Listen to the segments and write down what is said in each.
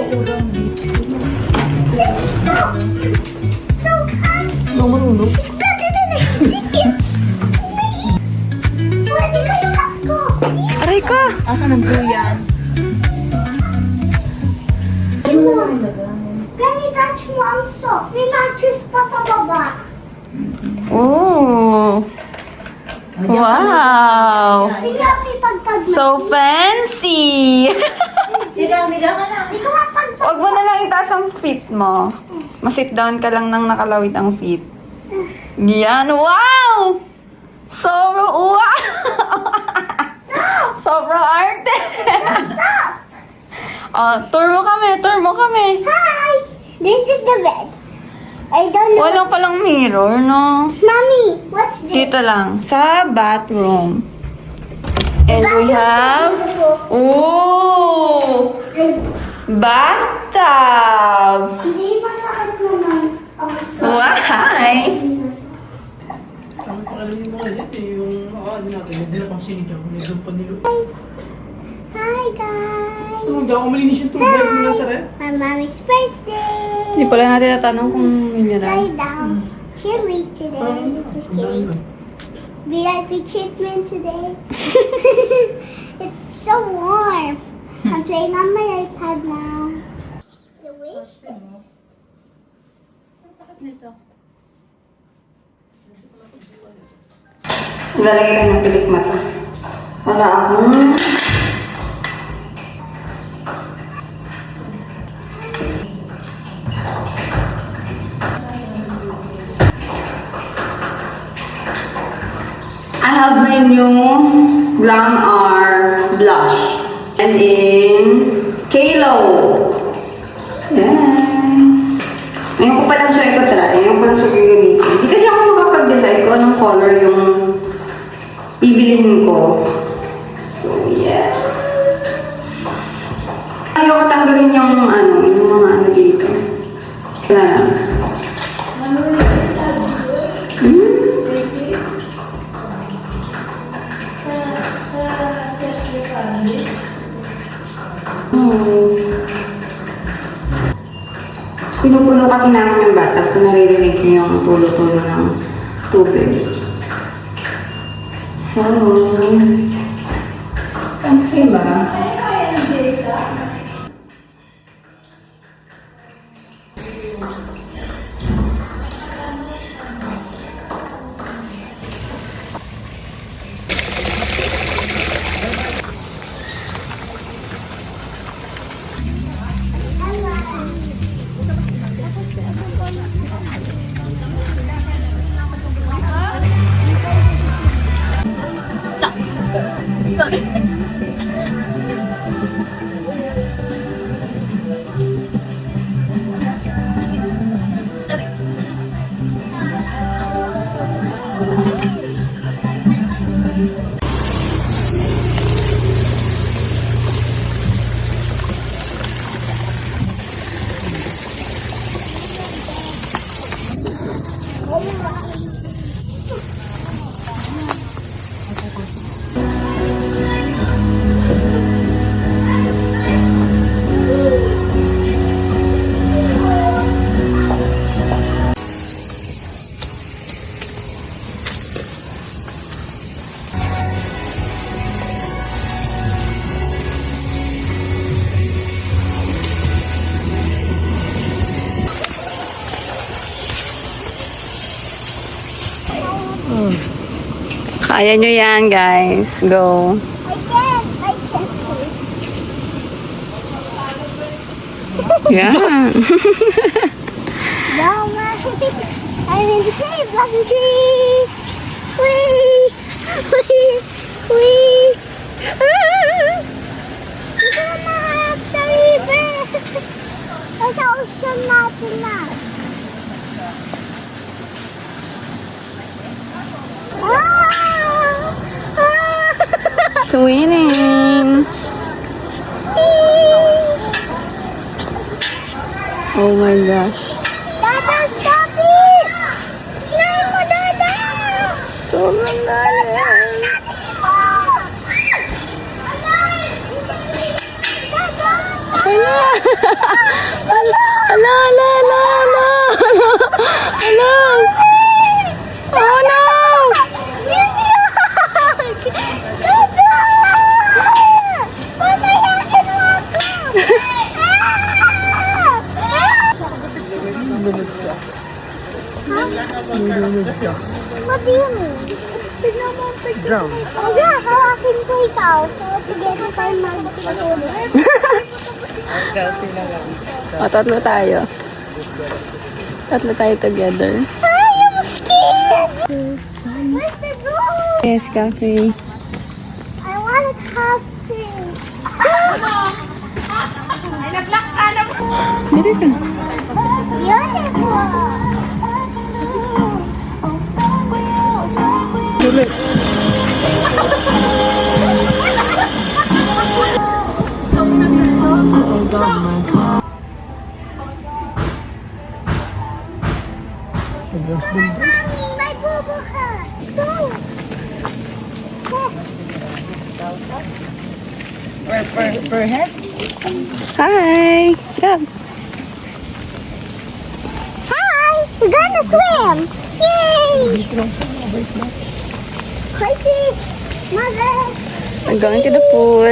sarap. Let's go! So hot! Marunong. It's better than I think it. Pwede kayo ako. Aray ka! Asan ang duyan? Can you touch mom's soap? May mattress pa sa baba. Oh! Wow! Hindi ako ipagpag na. So fancy! Ikaw mapagpag. Huwag mo na lang itaas ang feet mo. Masit down ka lang nang nakalawit ang feet. Yan! Wow! Wow! Sobrang arte! Tour mo kami. Hi! This is the bed. I don't know. Walang palang mirror, no? Mommy, what's this? Dito lang, sa bathroom. And we have... Oh! Bathtub! Hindi masakit naman. Why? Ang pakalim yung mga yan, yung ano natin, hindi na pang sinigang, medyo panilo. Hi guys! Hindi ako malinis yung tubig mula sa red. My mommy's birthday! Hindi pala natin natanong kung mineral. Lie down. Chilly today. Just kidding. VIP treatment today. It's so warm. I'm playing on my iPad now. The wish list. Lalagay ka ng pilik mata. Wala akong... I have my new Glam R blush. And in Kalo. Yes. Ngayon ko pa lang siya ito-try. Ngayon ko lang siya gagamitin. Hindi kasi ako makapag-decide kung anong color yung bibilihin ko. So, yeah. Ayoko tanggalin yung mga ano dito. Wala lang. Pinupuno kasi namin yung bata kung naririnig niyo yung tulo-tulo ng tubig. So, okay ba? Kaya nyo yan, guys. Go. I can't. Yeah. No, mommy. I'm in the tree, blossom tree. Wee! Wee! Wee! Dito na naharap sa river. Sa ocean natin na. Swimming. Oh my gosh. Dada, stop it! Hinahin mo, Dada! Ala, ala, ala, ala, ala. Oh no! What do you mean? Tignan mo ang picture. Oh yeah, hawakin ko ikaw. So, together tayo magtutulog. O, tatlo tayo. Tatlo tayo together. I'm scared. Where's the room? Yes, cafe. I want a coffee. Dito ka. Beautiful. Mommy, my boo-boo hurt. Go. Per head? Hi! Come. Hi, we're gonna swim. Yay! Crayfish, mother. We're going to the pool.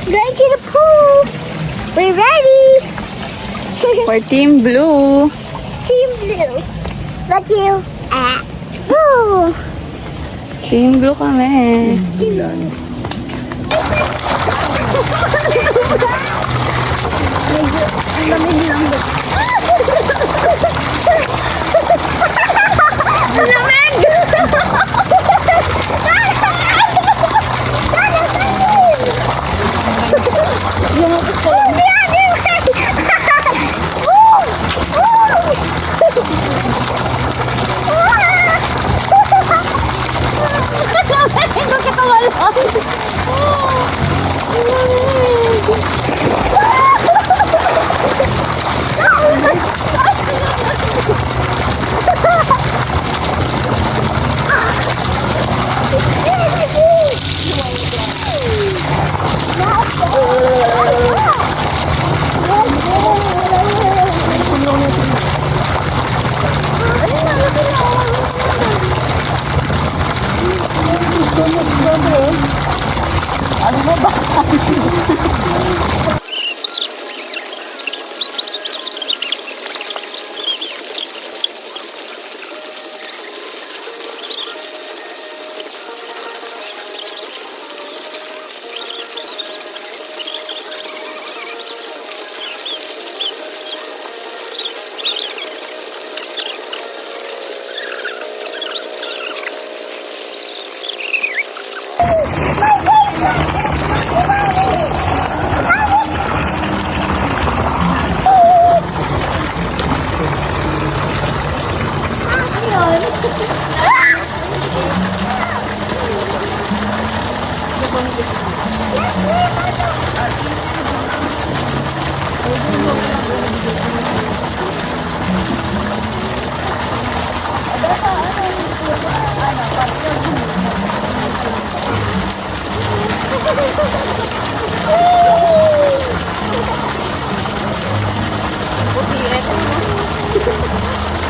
Going to the pool. We're ready. For Team Blue. Team blue. Look you. Blue. Team Blue kami.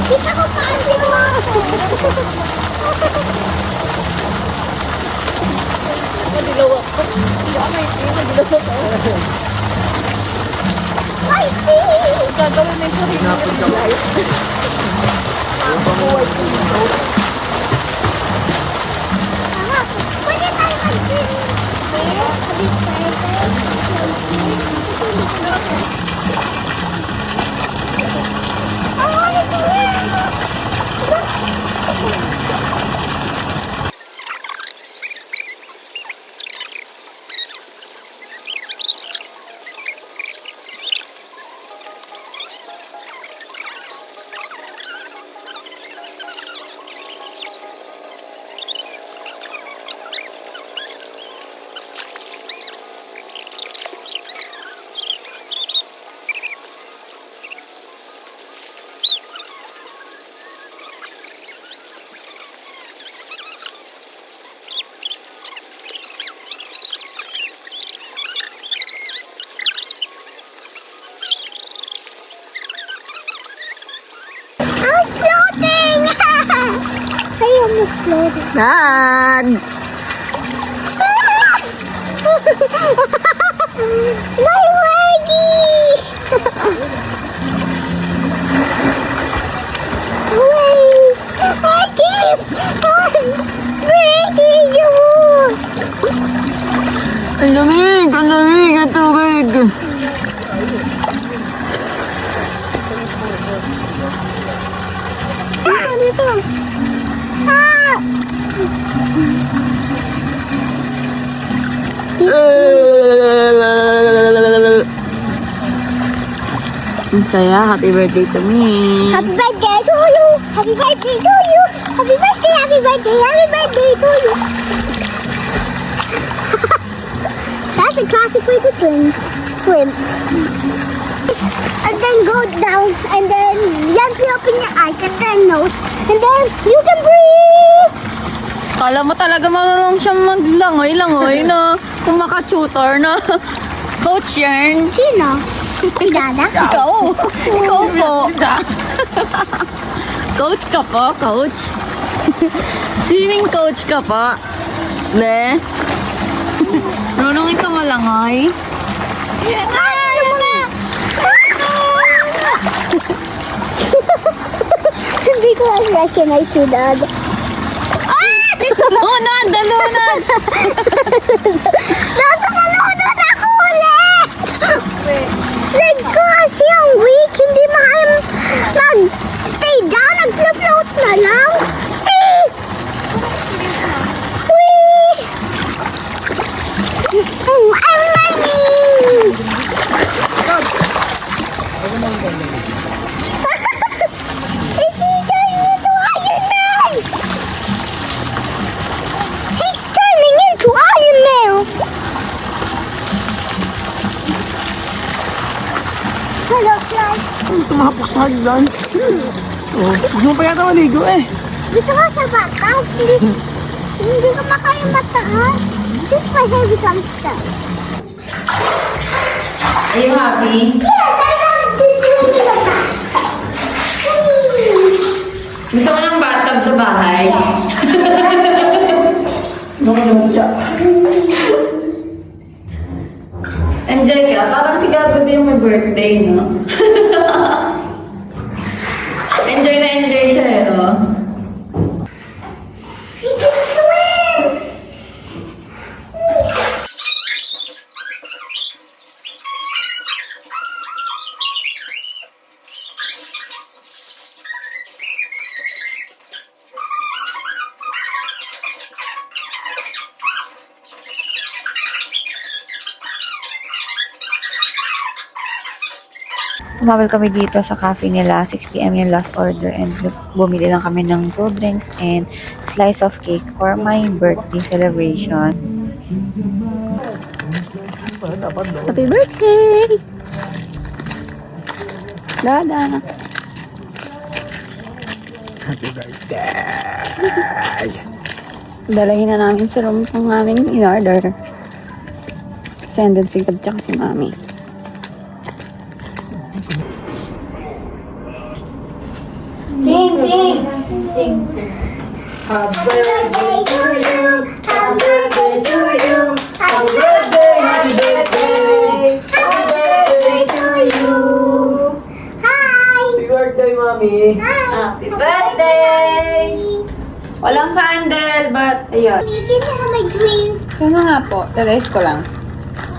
Kita ko paano ginawa ko. I see! Mama, pwede tayo mag-swimming here? I want to swim! exploded. Dad! My Reggie! Wait! I keep breaking you! Ang lamig! Ang lamig! Ang tubig! Dito! Ah! Ang saya. Happy birthday to me. Happy birthday to you! Happy birthday to you! Happy birthday! Happy birthday! Happy birthday to you! That's a classic way to swim. And then go down, and then gently open your eyes, and then nose, and then you can breathe. Kala mo talaga marunong siyang maglangoy-langoy na kumaka-tutor na coach yan. Sino? Si Dada? Ikaw. Ikaw po. Coach ka po, coach. Swimming coach ka po. Ne? Marunong ikaw malangoy. Hindi ko recognize si Dada. Lunod! Lunod! Dada, malunod ako ulit! Legs ko kasi ang weak, hindi makaya mag-stay down, nag-float na lang. See? Wee! I'm learning! Is he turning into Iron Man? He's turning into Iron Man! Hello, guys. Tumapok sa hagdan. Oh, gusto mo pa yata maligo eh. Gusto ko sa batas. Hindi ko makaya mataas. This is my heavy stuff. Are you happy? Yes, I love to swim in the bath. Gusto mo ng bathtub sa bahay? Yes. Enjoy ka. Parang si Gabo din yung may birthday, no? Enjoy na enjoy siya, eh, no? She can swim. Tumawal kami dito sa cafe nila. 6 p.m. yung last order and bumili lang kami ng 2 drinks and slice of cake for my birthday celebration. Happy birthday! Dada! Happy birthday! Dalahin na namin sa room ng aming in-order. Kasi andun si Gab tsaka si Mami. Sing, sing! Happy birthday to you. Happy birthday to you. Happy birthday. Happy birthday. Happy birthday to you. Hi. Happy birthday, Mami! Happy birthday! Walang candle, but ayun. You can have my drink. Kaya nga po, terrace ko lang.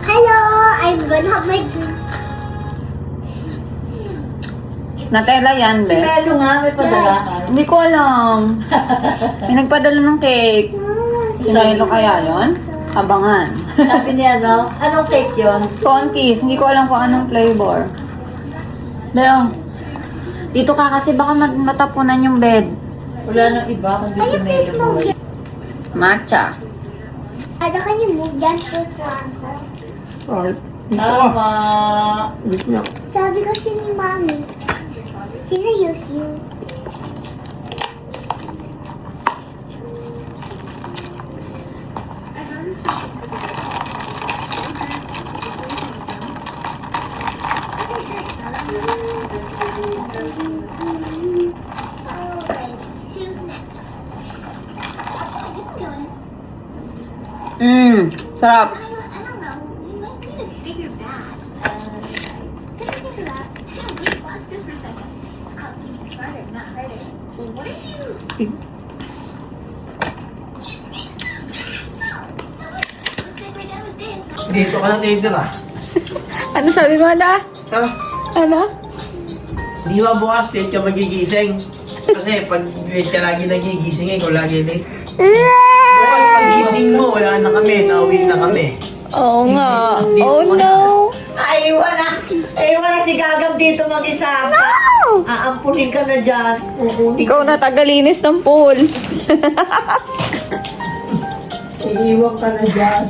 Hello, I'm gonna have my drink. Natela yan, be. Melo nga, may padala ka. Hindi ko alam. May nagpadala ng cake. Si Melo kaya yon? Abangan. Sabi niya, no? Anong cake yun? Contis, hindi ko alam kung anong flavor. Pero, dito ka kasi baka matapunan yung bed. Wala nang iba kundi Can you please move? Matcha. Ada, can you move that to Franco? Alright. Tama. Gusto niya. Sabi kasi ni Mami, sinayos you. Alright, who's next? Sarap. Dito ka na taser ah. Ano sabi mo na? Ha? Ano? Di ba bukas late ka magigising? Kasi pag late ka lagi nagigising, ikaw lagi late. Bukas pag gising mo, wala na kami, nauwi na kami. Oo nga. Hindi- Oh hindi- no. Ay, wala si Gagam dito mag-isa. No! Aampunin ka na dyan. Ikaw na tagalinis ng pool. Iiwan ka na dyan.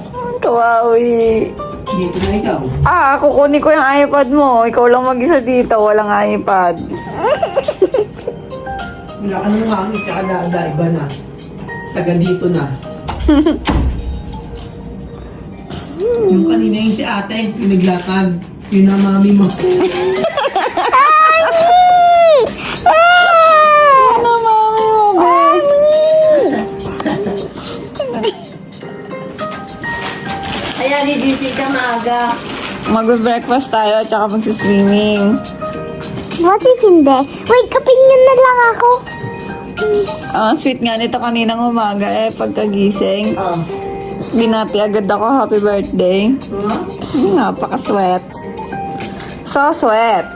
Kawawi. Dito na ikaw. Kukunin ko yung iPad mo. Ikaw lang mag-isa dito. Walang iPad. Wala ka na naman, tsaka iba na. Taga dito na. Yung kanina yung si ate, yung naglatag. Yun ang mami mo. Ano, mami mo, Ayan, higising ka maaga. Magbe-breakfast tayo at saka magsiswimming. What if hindi? Wait, kapinggan na lang ako. Sweet nga nito kaninang umaga pagkagising. Oh. Binati agad ako, happy birthday. Napaka-sweat. So sweat.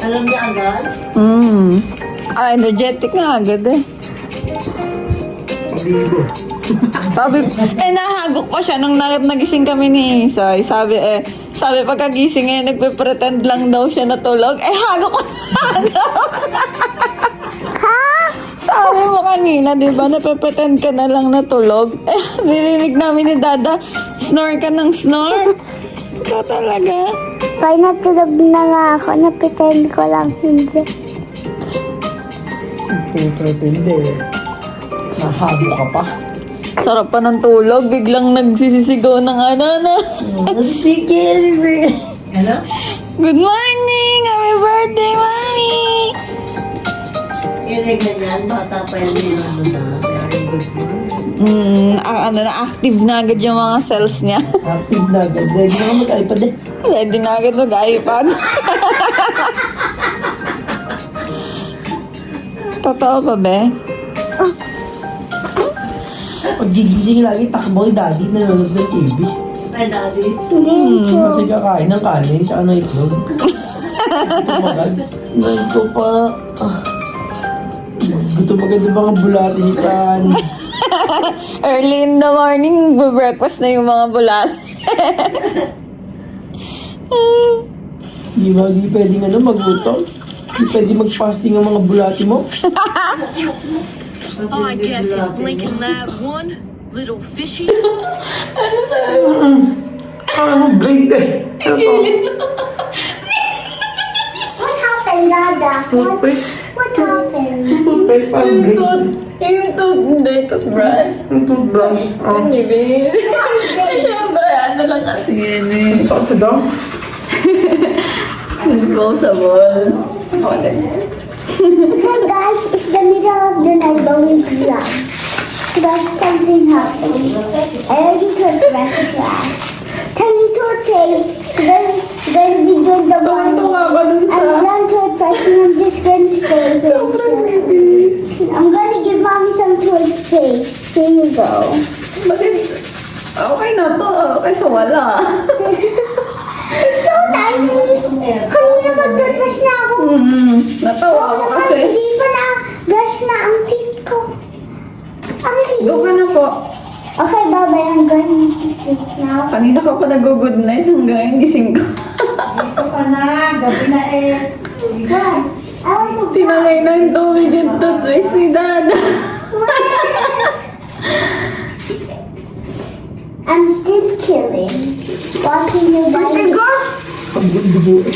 Alam niya agad? Energetic nga agad Libo. Sabi, nahagok pa siya nung nagising kami ni Isay. Sabi pagkagising nagpe-pretend lang daw siya natulog. Hagok ko hagok. Sabi mo kanina, di ba, nape-pretend ka na lang natulog. Nirinig namin ni Dada, snore ka ng snore. Ito talaga. Pag natulog na nga ako, napitend ko lang hindi. Puto, hindi. Nahabo ka pa. Sarap pa ng tulog, biglang nagsisisigaw ng ano. Ano? Good morning! Happy birthday, Mami! Irig na yan, bata pa yan din. Very good. Active na agad yung mga cells niya. Active na agad. Ready na ka mag-iPad eh. Ready na agad mag-iPad. Totoo pa, be? Pag gigising lagi, takbo kay daddy, nanonood ng TV. Ay, daddy. Kasi kakain ng kanin, tsaka ng itlog. Tumagad. Ganito pa. Gusto maganda mga bulati kan. Early in the morning, breakfast na yung mga bulat. Di pwedeng magluto. Di pwede mag-fasting ang mga bulati mo. Oh, I guess it's Lincoln Lab 1, Little Fishy. Ano mo, blade eh. Ano to? What happened, Dada? Toothpaste. What happened? Toothpaste parang blade. Hindi, toothbrush. Yung toothbrush. Oh. Hindi, siyempre, ano lang kasi yun eh. Sakit sa daw. Disposable. Hey guys, it's the middle of the night, but we're vlog. Because something happened. I already told the rest of class. Time to toothpaste. Gonna be doing the morning. I'm done toothbrushing. I'm just gonna stay here. I'm gonna give mommy some toothpaste. Here you go. Okay na to. Kasi wala. It's so tiny. Kanina mag-toothbrush na ako. Natawa ako kasi. Hindi pa na brush na ang teeth ko. Ang Go ka liit. na po. Okay, bye-bye. I'm going to sleep now. Kanina ka pa nag-good night hanggang gising ko. Ito ka na, gabi na eh. What? I want to Tinalay na yung tubig yung toothpaste ni Dada. I'm still chilling. Watching you guys. Ang dugo eh.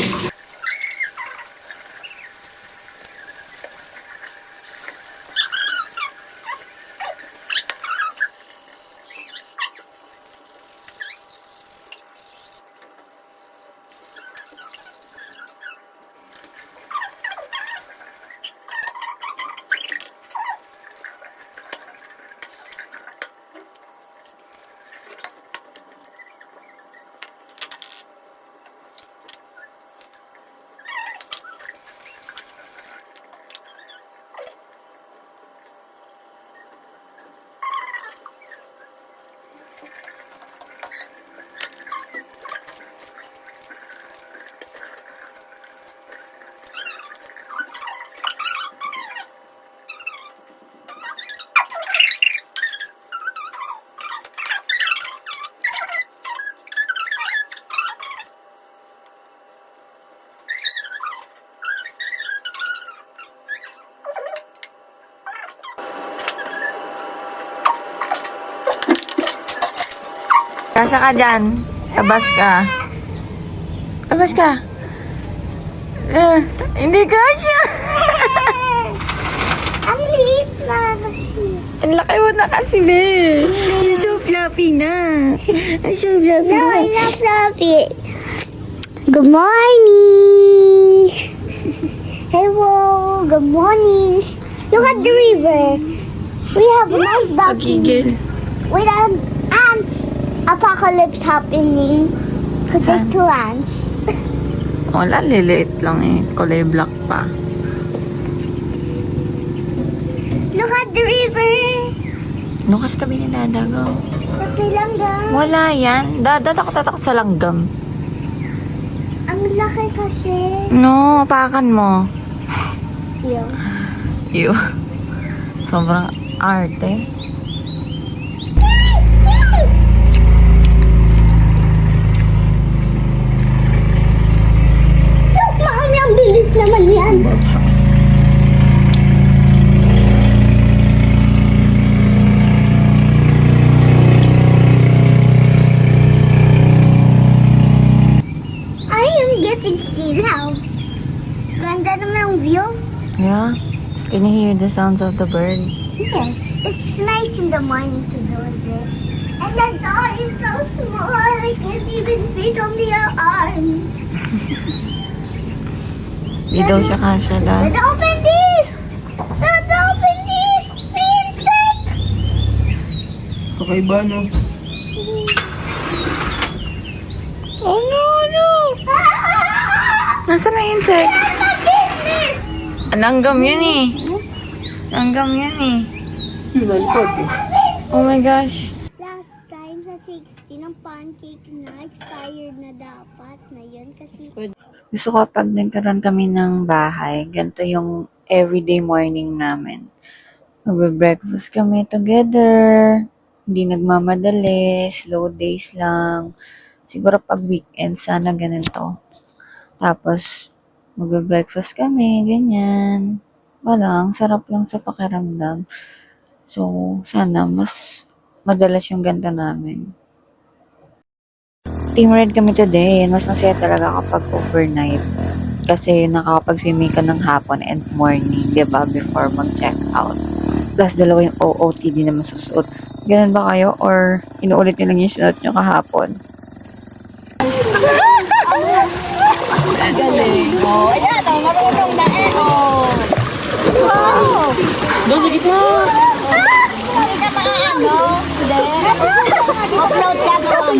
Kasa ka dyan. Tabas ka. Tabas ka. Hindi ka siya. Ang liit na kasi. Ang laki mo na kasi, be. You're so fluffy na. You're so fluffy No, na. I love it. Good morning. Hello. Good morning. Look at the river. We have a nice balcony. Gigil. With ants. Apocalypse happening. Because there's 2 ants. Wala, liliit lang eh. Kulay black pa. Look at the river. Nukas kami ni Dadagaw. Laki lang guys. Wala yan. Datakot sa langgam. Ang laki kasi. No, apakan mo. Yung. Ew. Sobrang arte. Mami, ang bilis naman yan. I am getting sea now. Ganda naman ang view. Yeah. Can you hear the sounds of the bird? Yes, it's nice in the morning to do this. And the door is so small, I can't even fit on the arm. Di daw siya kasya lang. Let's open this! Let's open this! Insect! Okay ba, no? Oh no, no! Nasaan na yung insect? My business! Langgam yun eh. Langgam yun eh. Oh my gosh. Last time sa 16, ang pancake na expired na dapat na yun kasi Gusto ko pag nagkaroon kami ng bahay, ganito yung everyday morning namin. Magbe-breakfast kami together. Hindi nagmamadali, slow days lang. Siguro pag weekend, sana ganito. Tapos, magbe-breakfast kami, ganyan. Wala, ang sarap lang sa pakiramdam. So, sana mas madalas yung ganito namin. Team ride kami today. Mas masaya talaga kapag overnight. Kasi nakakapag-swimming ka ng hapon and morning, diba? Before mag-check out. Plus, dalawa yung OOTD na masusuot. Ganun ba kayo? Or inuulit nyo lang yung sinuot nyo kahapon? Galing. Oh, ayan. Oh, marunong na eh. Oh. Wow. Doon sa gitna. hindi ka maaano. Upload ka doon.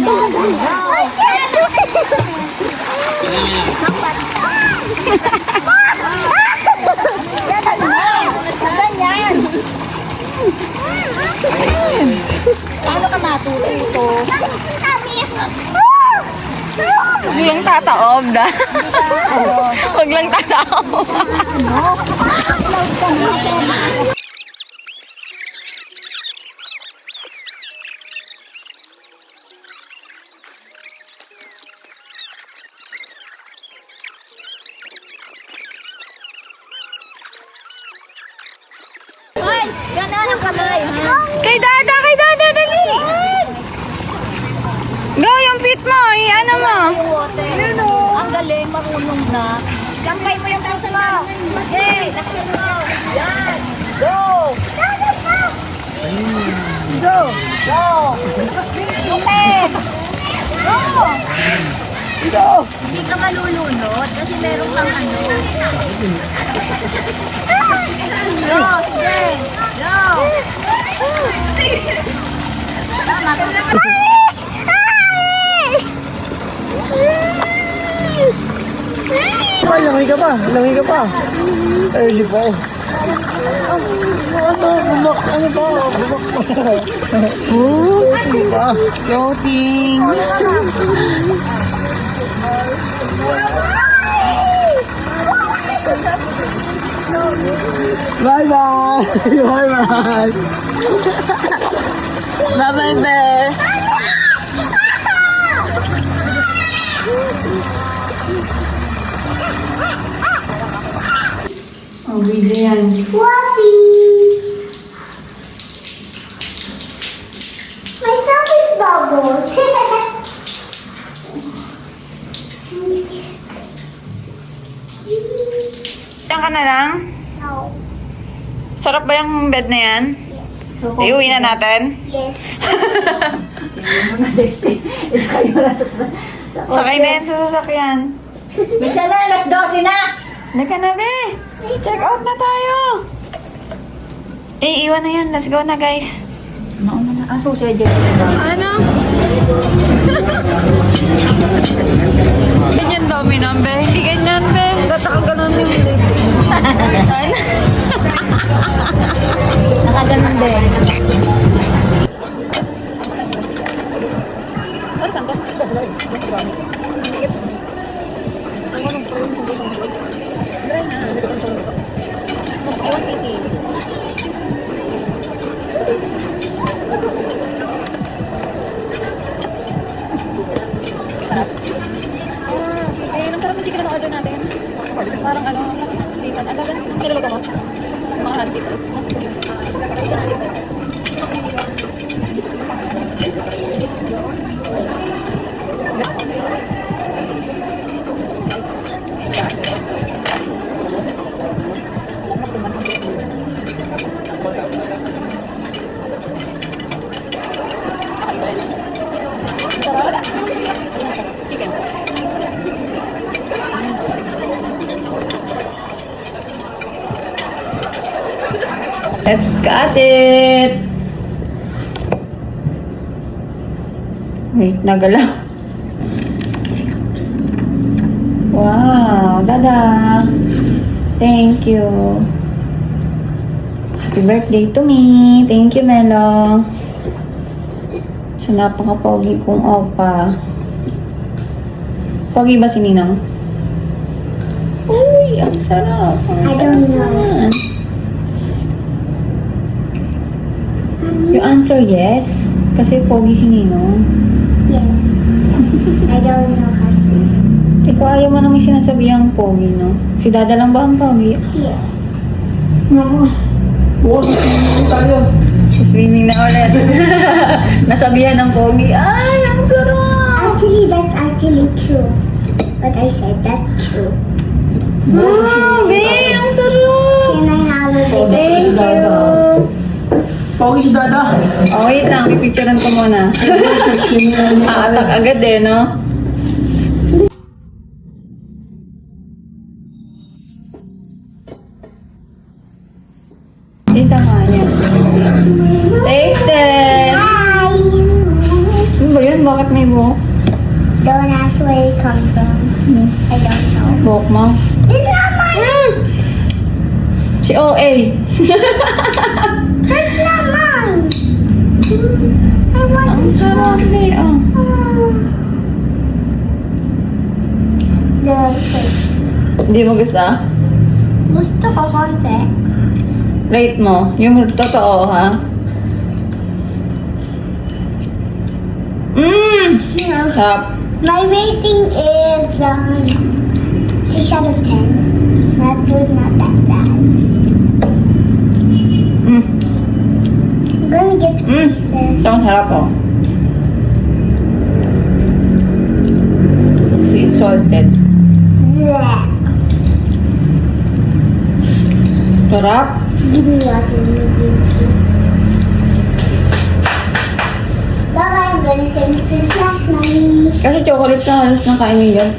Paano ka matulog ito? Huwag lang tataob na. Huwag lang tataob. Kay Dada, dali! Go, yung feet mo, ano mo? Ang galing, marunong na. Gampay mo yung puso mo. Okay, nakita mo. Yan. Go. Go. Go. Okay. Go. Go. Hindi ka malulunod kasi meron kang ano. Go. Sige. Go. Tama. Ay, langoy ka pa. Langoy ka pa. Early pa eh. Bumak. Ano ba? Bumak pa. Ano ba? Floating. Bye-bye. Bye-bye. Bye-bye, be. Oh, video yan. Fluffy! My stomach bubbles. na lang? No. Sarap ba yung bed na yan? Iuwi na natin? Yes. Sakay na yan sa sasakyan. Bisa na, alas 12 na. Halika na, be. Check out na tayo. Iwan na yan. Let's go na, guys. Nauna na. Ah, susunod din. Ano? Ganyan ba uminom, be? Hindi ganyan, be. Tataka ganun yung lips. Ano? Nakaganon din. Eh, ang sarap ng chicken na order natin. Parang ano, season. Ang gagawin, niluluto mo? Mga hansitos. Chicken. Let's cut it! Wait, nagalaw. Wow, dada! Thank you. Happy birthday to me. Thank you, Melo. Sa napaka-pogi kong opa. Pogi ba si Ninang? Uy, ang sarap. I don't know. You answer yes. Kasi pogi si Ninong. Yes. I don't know husband. Ikaw ayaw mo naman sinasabihang pogi, no? Si Dada lang ba ang pogi? Yes. Bukas tayo. Swimming na ulit. Nasabihan ng pogi. Ay, ang sarap! Actually, that's actually true. But I said that's true. Wow, babe, ang sarap! Can I have a bit? Thank you! Pogi si Dada. Oh, wait lang. Pipicturean ko muna. Aatak agad eh, no? Dito nga yan. Taste it! Hi! Ano ba yun? Bakit may buhok? Don't ask where it comes from. I don't know. Buhok mo? It's not mine! Si OA. That's not mine! I want Ang this sarap one. eh. Oh. The fish. Hindi mo gusto? Gusto ko konti. Rate mo. Yung totoo, ha? Sarap. My rating is 6 out of 10. Not good, not that bad. I'm gonna get pieces. Ito ang sarap, oh. Sweet salted. Bleh. Sarap. Give me water. Bye-bye, I'm gonna send you to the class, mommy. Kasi chocolate na halos nakainin yan.